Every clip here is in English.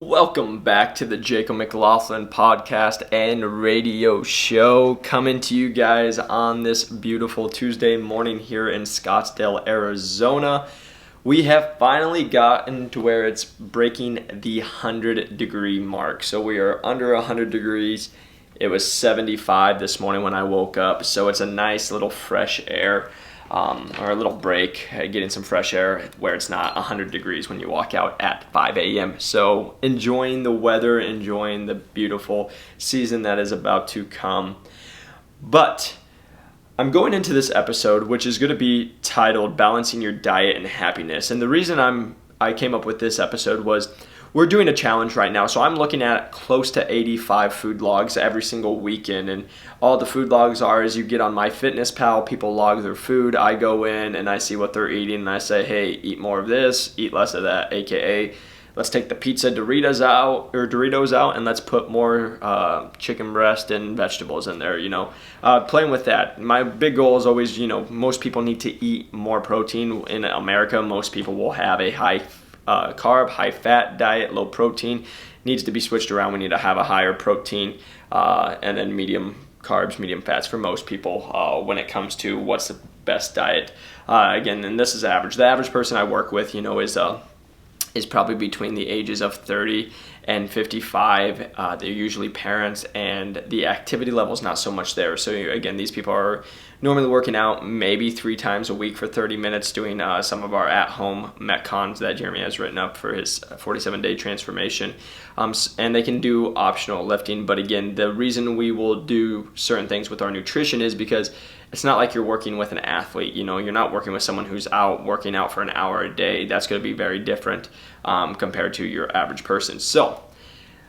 Welcome back to the Jacob McLaughlin podcast and radio show, coming to you guys on this beautiful Tuesday morning here in Scottsdale, Arizona. We have finally gotten to where it's breaking the 100-degree mark. So we are under 100 degrees. It was 75 this morning when I woke up, so it's a nice little fresh air. Or a little break, getting some fresh air where it's not 100 degrees when you walk out at 5 a.m. So enjoying the weather, enjoying the beautiful season that is about to come. But I'm going into this episode, which is going to be titled Balancing Your Diet and Happiness. And the reason I came up with this episode was we're doing a challenge right now. So I'm looking at close to 85 food logs every single weekend. And all the food logs are is you get on MyFitnessPal, people log their food. I go in and I see what they're eating and I say, hey, eat more of this, eat less of that, aka let's take the pizza Doritos out and let's put more chicken breast and vegetables in there, playing with that. My big goal is always, most people need to eat more protein. In America, most people will have a high carb, high fat diet, low protein. Needs to be switched around. We need to have a higher protein and then medium carbs, medium fats for most people when it comes to what's the best diet. Again, and this is average. The average person I work with, is probably between the ages of 30 and 55. They're usually parents, and the activity level is not so much there. So again, these people are normally working out maybe 3 times a week for 30 minutes, doing some of our at-home Metcons that Jeremy has written up for his 47-day transformation. And they can do optional lifting. But again, the reason we will do certain things with our nutrition is because it's not like you're working with an athlete. You're not working with someone who's out working out for an hour a day. That's going to be very different compared to your average person. So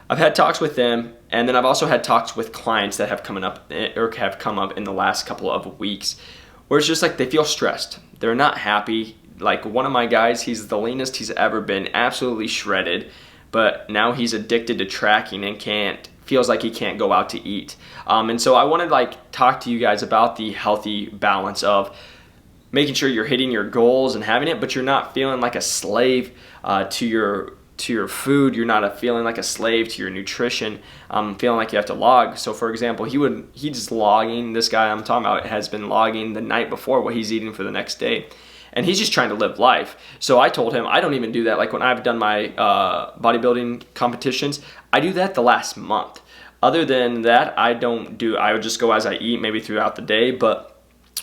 I've had talks with them, and then I've also had talks with clients that have come up in the last couple of weeks, where it's just like they feel stressed. They're not happy. Like one of my guys, he's the leanest he's ever been, absolutely shredded, but now he's addicted to tracking and feels like he can't go out to eat. And so I want to talk to you guys about the healthy balance of making sure you're hitting your goals and having it, but you're not feeling like a slave to your food. You're not feeling like a slave to your nutrition, feeling like you have to log. So for example, he's logging, this guy I'm talking about has been logging the night before what he's eating for the next day. And he's just trying to live life. So I told him, I don't even do that. Like when I've done my bodybuilding competitions, I do that the last month. Other than that, I would just go as I eat, maybe throughout the day. But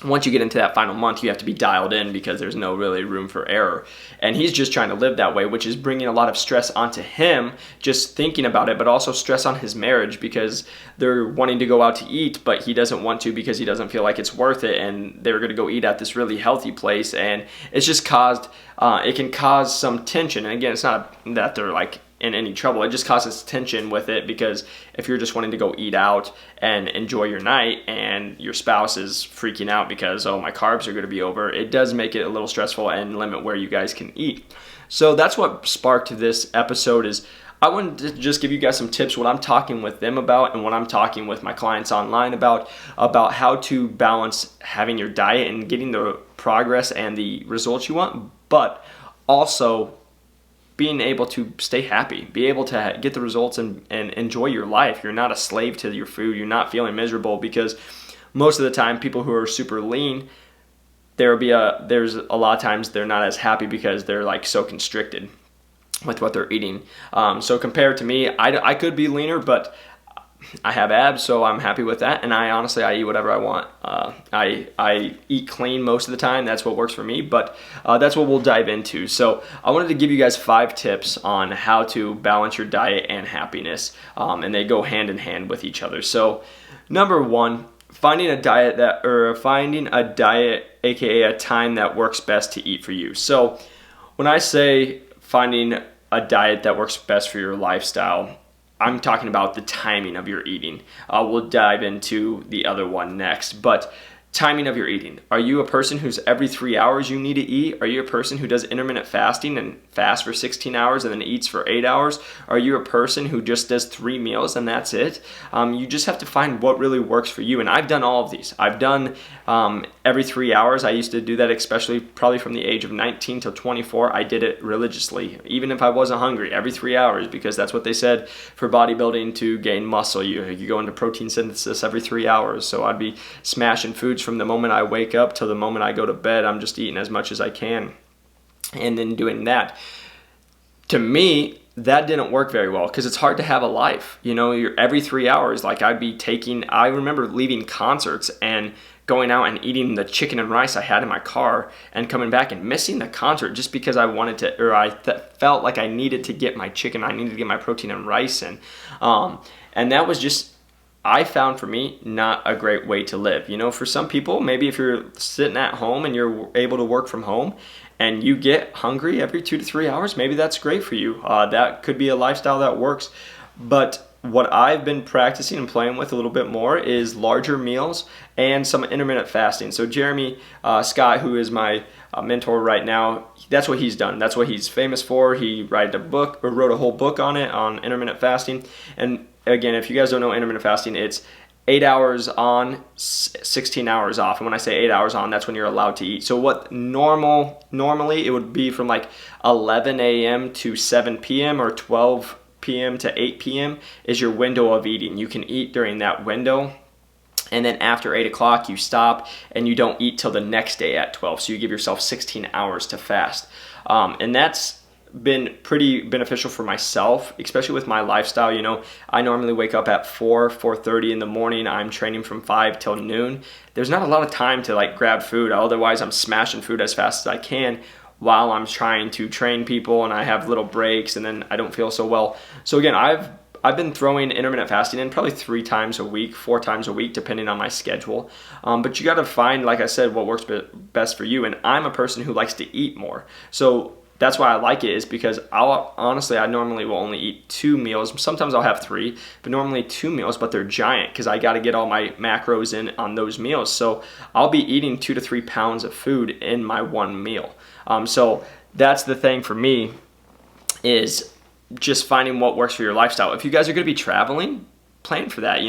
once you get into that final month, you have to be dialed in because there's no really room for error. And he's just trying to live that way, which is bringing a lot of stress onto him, just thinking about it, but also stress on his marriage because they're wanting to go out to eat, but he doesn't want to because he doesn't feel like it's worth it. And they're going to go eat at this really healthy place. And it's just it can cause some tension. And again, it's not that they're in any trouble. It just causes tension with it because if you're just wanting to go eat out and enjoy your night and your spouse is freaking out because, oh, my carbs are going to be over, it does make it a little stressful and limit where you guys can eat. So that's what sparked this episode. Is I wanted to just give you guys some tips, what I'm talking with them about and what I'm talking with my clients online about how to balance having your diet and getting the progress and the results you want, but also being able to stay happy, be able to get the results and enjoy your life. You're not a slave to your food. You're not feeling miserable because most of the time people who are super lean, there's a lot of times they're not as happy because they're so constricted with what they're eating. So compared to me, I could be leaner, but I have abs, so I'm happy with that. And I eat whatever I want. I eat clean most of the time. That's what works for me, but that's what we'll dive into. So I wanted to give you guys 5 tips on how to balance your diet and happiness, and they go hand in hand with each other. So number 1, finding a diet, aka a time that works best to eat for you. So when I say finding a diet that works best for your lifestyle, I'm talking about the timing of your eating. We'll dive into the other one next, but timing of your eating. Are you a person who's every 3 hours you need to eat? Are you a person who does intermittent fasting and fasts for 16 hours and then eats for 8 hours? Are you a person who just does 3 meals and that's it? You just have to find what really works for you. And I've done all of these. I've done every 3 hours. I used to do that, especially probably from the age of 19 till 24. I did it religiously, even if I wasn't hungry, every 3 hours, because that's what they said for bodybuilding to gain muscle. You go into protein synthesis every 3 hours. So I'd be smashing foods from the moment I wake up till the moment I go to bed. I'm just eating as much as I can and then doing that. To me, that didn't work very well because it's hard to have a life. You're every 3 hours. Like I remember leaving concerts and going out and eating the chicken and rice I had in my car and coming back and missing the concert just because I wanted to, or I felt like I needed to get my chicken, I needed to get my protein and rice in. And that was just, I found for me, not a great way to live. For some people, maybe if you're sitting at home and you're able to work from home and you get hungry every 2 to 3 hours, maybe that's great for you. That could be a lifestyle that works. But what I've been practicing and playing with a little bit more is larger meals and some intermittent fasting. So Jeremy Scott, who is my mentor right now, that's what he's done. That's what he's famous for. He wrote a whole book on it, on intermittent fasting. And again, if you guys don't know intermittent fasting, it's 8 hours on, 16 hours off. And when I say 8 hours on, that's when you're allowed to eat. So what normally it would be from like 11 a.m. to 7 p.m. or 12 p.m. to 8 p.m. is your window of eating. You can eat during that window. And then after 8 o'clock, you stop and you don't eat till the next day at 12. So you give yourself 16 hours to fast. And that's been pretty beneficial for myself, especially with my lifestyle. I normally wake up at 4:30 in the morning. I'm training from 5 till noon. There's not a lot of time to like grab food. Otherwise, I'm smashing food as fast as I can while I'm trying to train people, and I have little breaks and then I don't feel so well. So again, I've been throwing intermittent fasting in probably 3 times a week, 4 times a week, depending on my schedule. But you got to find, like I said, what works best for you. And I'm a person who likes to eat more. So that's why I like it, is because I normally will only eat 2 meals. Sometimes I'll have 3, but normally 2 meals, but they're giant because I got to get all my macros in on those meals. So I'll be eating 2 to 3 pounds of food in my one meal. So that's the thing for me, is just finding what works for your lifestyle. If you guys are going to be traveling, plan for that.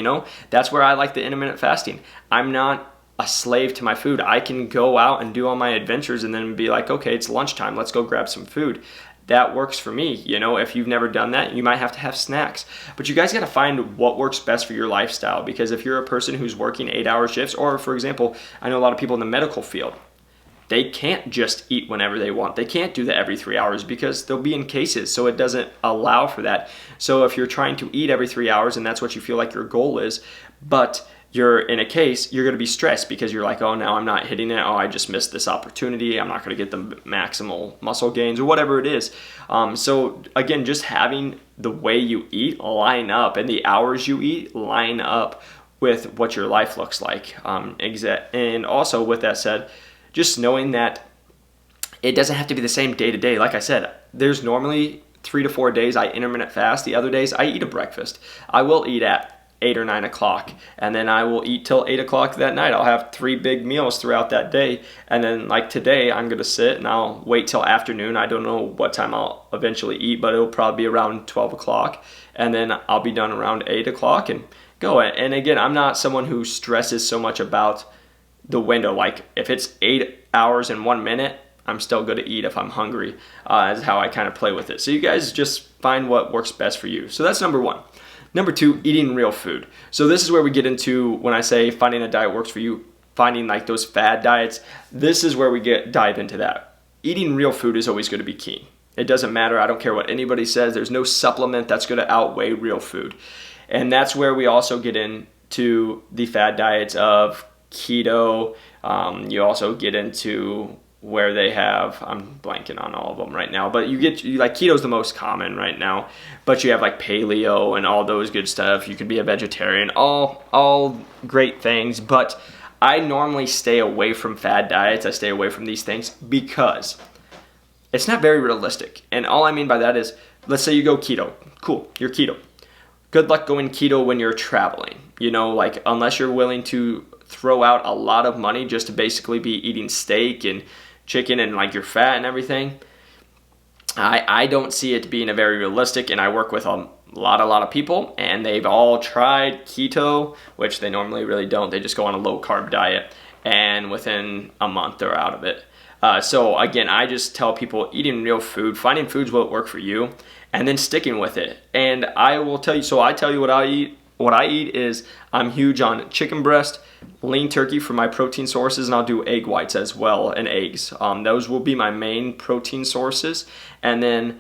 That's where I like the intermittent fasting. I'm not a slave to my food. I can go out and do all my adventures and then be like, okay, it's lunchtime, let's go grab some food. That works for me. If you've never done that, you might have to have snacks. But you guys got to find what works best for your lifestyle, because if you're a person who's working 8-hour shifts, or for example, I know a lot of people in the medical field, they can't just eat whenever they want. They can't do that every 3 hours because they'll be in cases, so it doesn't allow for that. So if you're trying to eat every 3 hours and that's what you feel like your goal is, but you're in a case, you're going to be stressed because you're like, oh, now I'm not hitting it. Oh, I just missed this opportunity. I'm not going to get the maximal muscle gains or whatever it is. So again, just having the way you eat line up and the hours you eat line up with what your life looks like. And also with that said, just knowing that it doesn't have to be the same day to day. Like I said, there's normally 3 to 4 days I intermittent fast. The other days I eat a breakfast. I will eat at 8 or 9 o'clock, and then I will eat till 8 o'clock that night. I'll have 3 big meals throughout that day, and then like today I'm going to sit and I'll wait till afternoon. I don't know what time I'll eventually eat, but it'll probably be around 12 o'clock, and then I'll be done around 8 o'clock and go. And again, I'm not someone who stresses so much about the window. Like if it's 8 hours and 1 minute, I'm still going to eat if I'm hungry. Is how I kind of play with it. So you guys just find what works best for you. So that's number 1. Number 2, eating real food. So this is where we get into, when I say finding a diet works for you, finding like those fad diets, this is where we dive into that. Eating real food is always going to be key. It doesn't matter. I don't care what anybody says. There's no supplement that's going to outweigh real food. And that's where we also get into the fad diets of keto. You also get into where they have, I'm blanking on all of them right now, but you like keto's the most common right now, but you have like paleo and all those good stuff. You could be a vegetarian, all great things, but I normally stay away from fad diets. I stay away from these things because it's not very realistic. And all I mean by that is, let's say you go keto. Cool, you're keto. Good luck going keto when you're traveling. Like unless you're willing to throw out a lot of money just to basically be eating steak and chicken and like your fat and everything, I don't see it being a very realistic. And I work with a lot of people, and they've all tried keto, which they normally really don't. They just go on a low carb diet, and within a month they're out of it. So again, I just tell people eating real food, finding foods will work for you, and then sticking with it. And I will tell you, so I tell you what I eat. What I eat is I'm huge on chicken breast, lean turkey for my protein sources, and I'll do egg whites as well, and eggs. Those will be my main protein sources. And then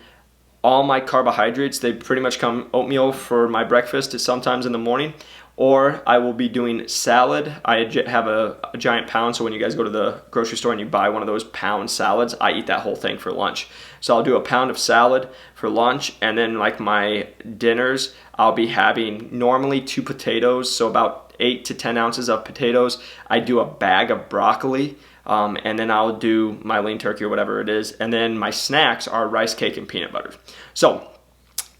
all my carbohydrates, they pretty much come oatmeal for my breakfast sometimes in the morning, or I will be doing salad. I have a giant pound, so when you guys go to the grocery store and you buy one of those pound salads, I eat that whole thing for lunch. So I'll do a pound of salad for lunch, and then like my dinners, I'll be having normally 2 potatoes, so about 8 to 10 ounces of potatoes. I do a bag of broccoli, and then I'll do my lean turkey or whatever it is, and then my snacks are rice cake and peanut butter. So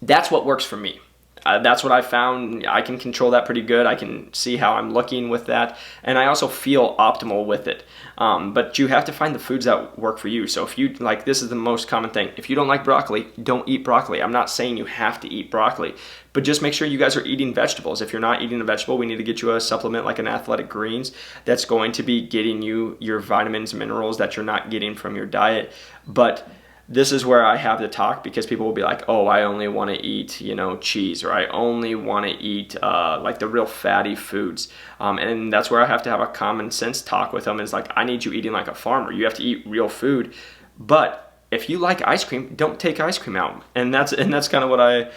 that's what works for me. That's what I found. I can control that pretty good. I can see how I'm looking with that, and I also feel optimal with it. But you have to find the foods that work for you. So if you like, this is the most common thing. If you don't like broccoli, don't eat broccoli. I'm not saying you have to eat broccoli, but just make sure you guys are eating vegetables. If you're not eating a vegetable, we need to get you a supplement like an Athletic Greens that's going to be getting you your vitamins and minerals that you're not getting from your diet. But this is where I have to talk, because people will be like, oh, I only want to eat, cheese, or I only want to eat like the real fatty foods. And that's where I have to have a common sense talk with them. Is like, I need you eating like a farmer. You have to eat real food. But if you like ice cream, don't take ice cream out. And that's kind of what I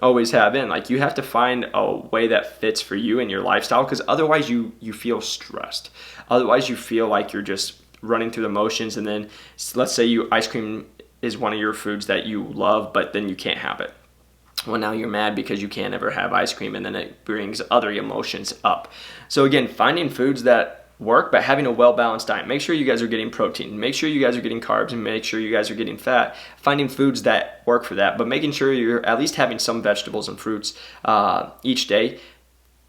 always have in. Like, you have to find a way that fits for you and your lifestyle, because otherwise you feel stressed. Otherwise you feel like you're just running through the motions. And then let's say ice cream is one of your foods that you love, but then you can't have it. Well, now you're mad because you can't ever have ice cream, and then it brings other emotions up. So again, finding foods that work, but having a well-balanced diet. Make sure you guys are getting protein. Make sure you guys are getting carbs, and make sure you guys are getting fat. Finding foods that work for that, but making sure you're at least having some vegetables and fruits each day,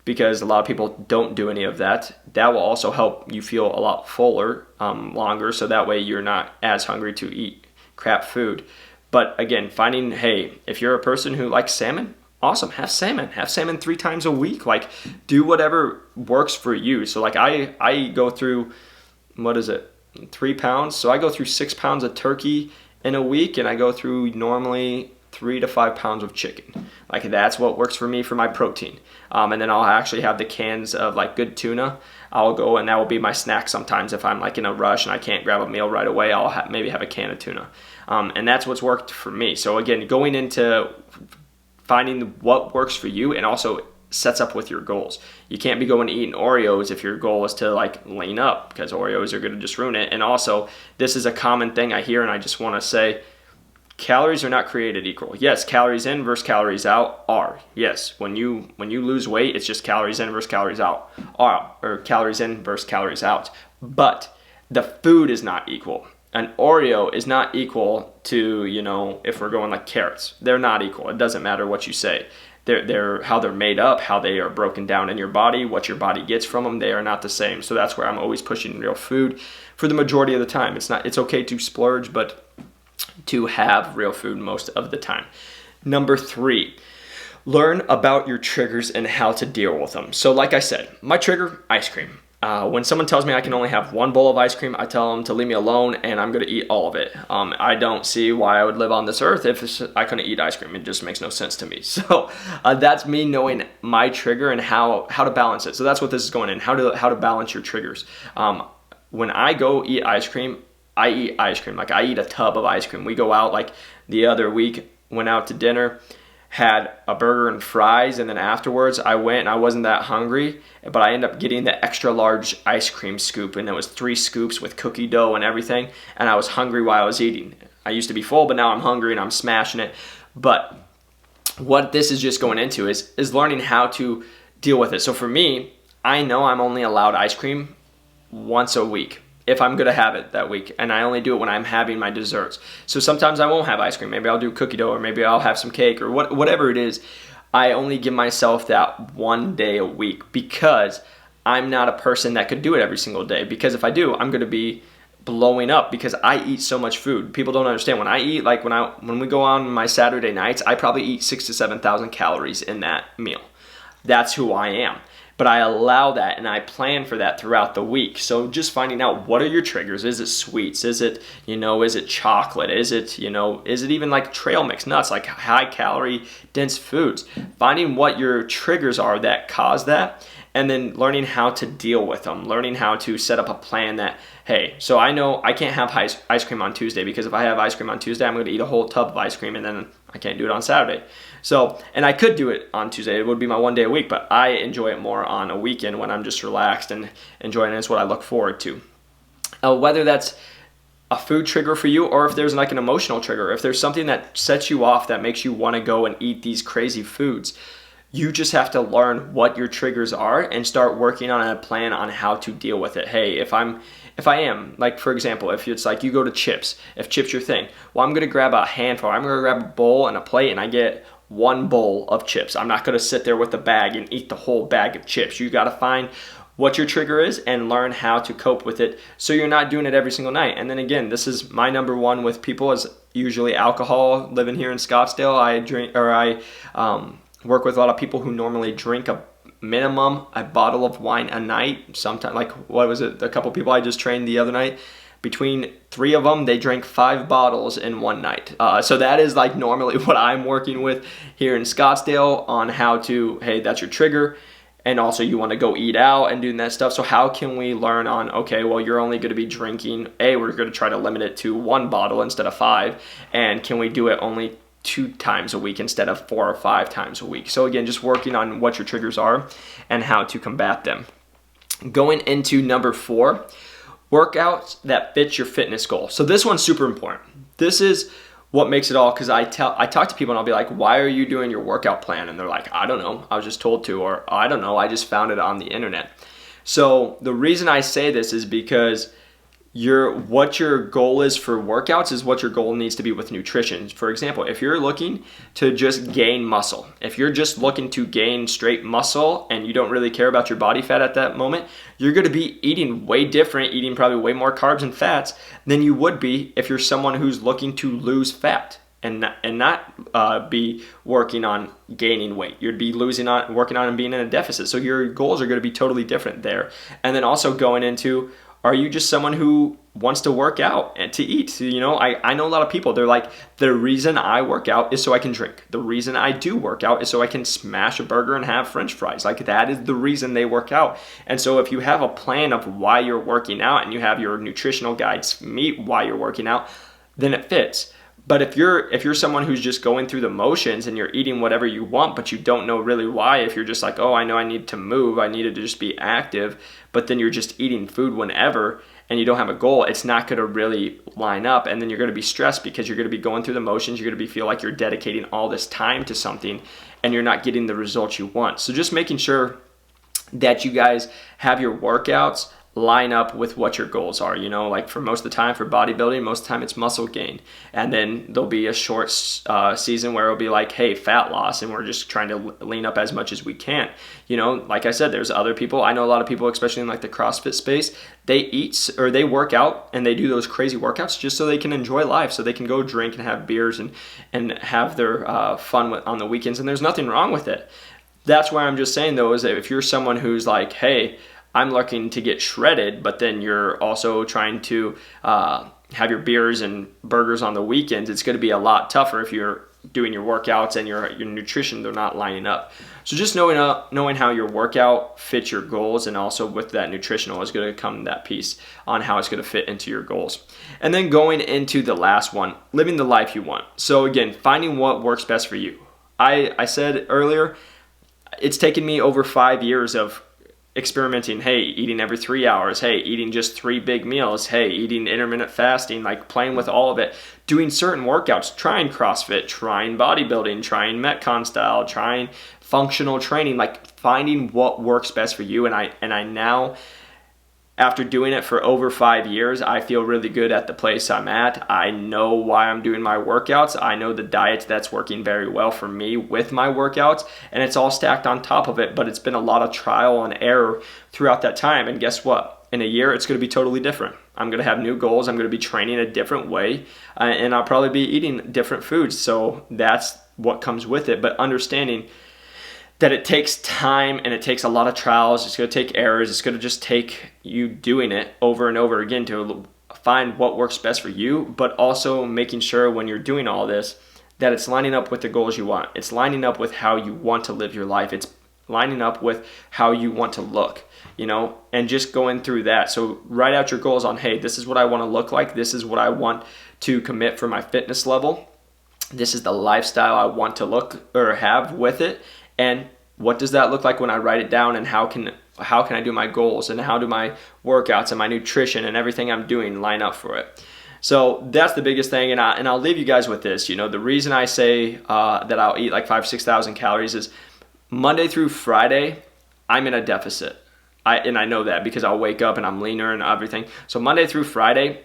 because a lot of people don't do any of that. That will also help you feel a lot fuller longer, so that way you're not as hungry to eat crap food. But again, finding, hey, if you're a person who likes salmon, awesome, have salmon. Have salmon 3 times a week. Like, do whatever works for you. So like I go through, 3 pounds? So I go through 6 pounds of turkey in a week, and I go through normally 3 to 5 pounds of chicken. Like, that's what works for me for my protein. And then I'll actually have the cans of like good tuna. I'll go, and that will be my snack sometimes. If I'm like in a rush and I can't grab a meal right away, I'll maybe have a can of tuna. And that's what's worked for me. So again, going into finding what works for you, and also sets up with your goals. You can't be going to eating Oreos if your goal is to like lean up, because Oreos are going to just ruin it. And also, this is a common thing I hear, and I just want to say, calories are not created equal. Yes, calories in versus calories out are. Yes, when you lose weight, it's just calories in versus calories out, or calories in versus calories out. But the food is not equal. An Oreo is not equal to, if we're going like carrots. They're not equal. It doesn't matter what you say. They're how they're made up, how they are broken down in your body, what your body gets from them. They are not the same. So that's where I'm always pushing real food for the majority of the time. It's okay to splurge, but to have real food most of the time. Number 3, learn about your triggers and how to deal with them. So like I said, my trigger, ice cream. When someone tells me I can only have 1 bowl of ice cream, I tell them to leave me alone, and I'm going to eat all of it. I don't see why I would live on this earth if I couldn't eat ice cream. It just makes no sense to me. So that's me knowing my trigger and how to balance it. So that's what this is going in, how to balance your triggers. When I go eat ice cream, I eat ice cream. Like, I eat a tub of ice cream. We go out, like the other week, went out to dinner, had a burger and fries, and then afterwards I went, and I wasn't that hungry, but I ended up getting the extra large ice cream scoop, and it was 3 scoops with cookie dough and everything, and I was hungry while I was eating. I used to be full, but now I'm hungry and I'm smashing it. But what this is just going into is learning how to deal with it. So for me, I know I'm only allowed ice cream once a week, if I'm going to have it that week, and I only do it when I'm having my desserts. So sometimes I won't have ice cream. Maybe I'll do cookie dough, or maybe I'll have some cake, or whatever it is. I only give myself that 1 day a week, because I'm not a person that could do it every single day, because if I do, I'm going to be blowing up because I eat so much food. People don't understand. When I eat, like when we go on my Saturday nights, I probably eat 6,000 to 7,000 calories in that meal. That's who I am. But I allow that and I plan for that throughout the week. So just finding out, what are your triggers? Is it sweets? Is it, is it chocolate? Is it even like trail mix nuts, like high calorie dense foods? Finding what your triggers are that cause that, and then learning how to deal with them, learning how to set up a plan that, hey, so I know I can't have ice cream on Tuesday, because if I have ice cream on Tuesday, I'm going to eat a whole tub of ice cream, and then I can't do it on Saturday. So, and I could do it on Tuesday. It would be my one day a week, but I enjoy it more on a weekend when I'm just relaxed and enjoying it. It's what I look forward to. Whether that's a food trigger for you, or if there's like an emotional trigger, if there's something that sets you off that makes you want to go and eat these crazy foods, you just have to learn what your triggers are and start working on a plan on how to deal with it. Hey, if I am, like for example, if it's like you go to chips, if chips your thing, well, I'm going to grab a handful, I'm going to grab a bowl and a plate, and I get one bowl of chips. I'm not going to sit there with a bag and eat the whole bag of chips. You got to find what your trigger is and learn how to cope with it, so you're not doing it every single night. And then again, this is my number one with people, is usually alcohol. Living here in Scottsdale, I work with a lot of people who normally drink a minimum a bottle of wine a night. Sometimes, like what was it, a couple people I just trained the other night, between 3 of them, they drank 5 bottles in one night. So that is like normally what I'm working with here in Scottsdale on how to, hey, that's your trigger. And also you want to go eat out and doing that stuff. So how can we learn on, okay, well, you're only going to be drinking, we're going to try to limit it to 1 bottle instead of 5. And can we do it only 2 times a week instead of 4 or 5 times a week? So again, just working on what your triggers are and how to combat them. Going into number 4, workouts that fit your fitness goal. So this one's super important. This is what makes it all, because I talk to people and I'll be like, why are you doing your workout plan? And they're like, I don't know, I was just told to, or I don't know, I just found it on the internet. So the reason I say this is because what your goal is for workouts is what your goal needs to be with nutrition. For example, if you're looking to just gain muscle, if you're just looking to gain straight muscle and you don't really care about your body fat at that moment, you're going to be eating way different, eating probably way more carbs and fats than you would be if you're someone who's looking to lose fat and not be working on gaining weight. You'd be working on and being in a deficit. So your goals are going to be totally different there. And then also going into, are you just someone who wants to work out and to eat? So, I know a lot of people, they're like, the reason I work out is so I can drink. The reason I do work out is so I can smash a burger and have French fries. Like, that is the reason they work out. And so if you have a plan of why you're working out and you have your nutritional guides meet why you're working out, then it fits. But if you're someone who's just going through the motions and you're eating whatever you want, but you don't know really why, if you're just like, oh, I know I need to move, I needed to just be active, but then you're just eating food whenever and you don't have a goal, it's not going to really line up. And then you're going to be stressed because you're going to be going through the motions. You're going to feel like you're dedicating all this time to something and you're not getting the results you want. So just making sure that you guys have your workouts line up with what your goals are. Like for most of the time for bodybuilding, most of the time it's muscle gain, and then there'll be a short season where it'll be like, hey, fat loss, and we're just trying to lean up as much as we can. Like I said, there's other people, I know a lot of people, especially in like the CrossFit space, they eat or they work out and they do those crazy workouts just so they can enjoy life, so they can go drink and have beers and have their fun on the weekends, and there's nothing wrong with it. That's why I'm just saying though, is that if you're someone who's like, hey, I'm looking to get shredded, but then you're also trying to have your beers and burgers on the weekends, it's going to be a lot tougher if you're doing your workouts and your nutrition, they're not lining up. So just knowing how your workout fits your goals, and also with that nutritional is going to come that piece on how it's going to fit into your goals. And then going into the last one, living the life you want. So again, finding what works best for you. I said earlier, it's taken me over 5 years of experimenting, hey, eating every 3 hours, hey, eating just 3 big meals, hey, eating intermittent fasting, like playing with all of it, doing certain workouts, trying CrossFit, trying bodybuilding, trying Metcon style, trying functional training, like finding what works best for you. And I now after doing it for over 5 years, I feel really good at the place I'm at. I know why I'm doing my workouts. I know the diet that's working very well for me with my workouts, and it's all stacked on top of it, but it's been a lot of trial and error throughout that time. And guess what? In a year, it's going to be totally different. I'm going to have new goals. I'm going to be training a different way, and I'll probably be eating different foods. So that's what comes with it. But understanding that it takes time and it takes a lot of trials. It's going to take errors. It's going to just take you doing it over and over again to find what works best for you, but also making sure when you're doing all this that it's lining up with the goals you want. It's lining up with how you want to live your life. It's lining up with how you want to look, and just going through that. So write out your goals on, hey, this is what I want to look like. This is what I want to commit for my fitness level. This is the lifestyle I want to look or have with it. And what does that look like when I write it down, and how can I do my goals, and how do my workouts and my nutrition and everything I'm doing line up for it? So that's the biggest thing, and I'll leave you guys with this. The reason I say that I'll eat like 5,000-6,000 calories is Monday through Friday, I'm in a deficit. I know that because I'll wake up and I'm leaner and everything. So Monday through Friday,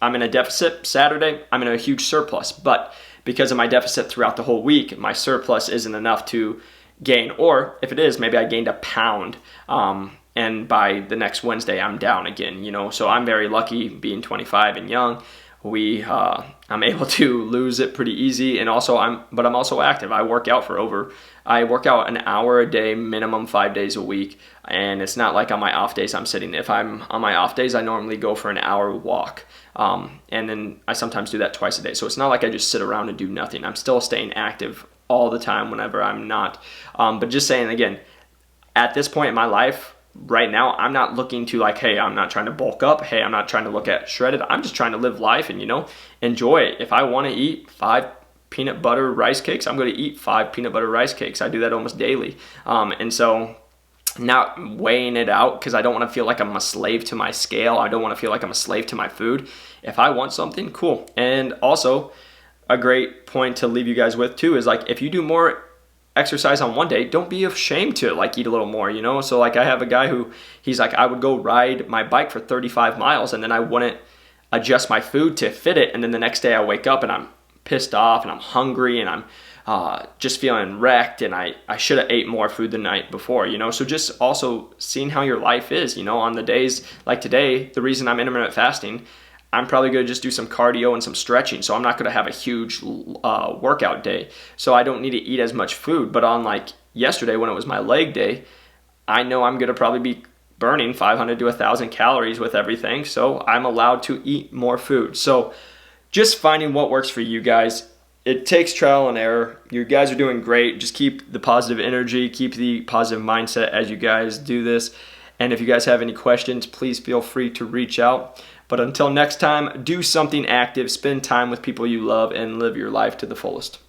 I'm in a deficit. Saturday, I'm in a huge surplus. But because of my deficit throughout the whole week, my surplus isn't enough to gain, or if it is, maybe I gained a pound, and by the next Wednesday I'm down again, so I'm very lucky being 25 and young. I'm able to lose it pretty easy, and also I'm also active. I work out an hour a day minimum 5 days a week, and it's not like on my off days I'm sitting. If I'm on my off days, I normally go for an hour walk, and then I sometimes do that twice a day. So it's not like I just sit around and do nothing. I'm still staying active all the time whenever I'm not. But just saying again, at this point in my life, right now, I'm not looking to hey, I'm not trying to bulk up. Hey, I'm not trying to look at shredded. I'm just trying to live life and, enjoy it. If I want to eat 5 peanut butter rice cakes, I'm going to eat 5 peanut butter rice cakes. I do that almost daily. And so not weighing it out because I don't want to feel like I'm a slave to my scale. I don't want to feel like I'm a slave to my food. If I want something, cool. And also, a great point to leave you guys with too is if you do more exercise on one day, don't be ashamed to eat a little more, So I have a guy who he's I would go ride my bike for 35 miles and then I wouldn't adjust my food to fit it. And then the next day I wake up and I'm pissed off and I'm hungry and I'm just feeling wrecked and I should have ate more food the night before, So just also seeing how your life is, on the days like today, the reason I'm intermittent fasting, I'm probably going to just do some cardio and some stretching. So I'm not going to have a huge workout day. So I don't need to eat as much food. But on yesterday when it was my leg day, I know I'm going to probably be burning 500 to 1,000 calories with everything. So I'm allowed to eat more food. So just finding what works for you guys. It takes trial and error. You guys are doing great. Just keep the positive energy, keep the positive mindset as you guys do this. And if you guys have any questions, please feel free to reach out. But until next time, do something active, spend time with people you love, and live your life to the fullest.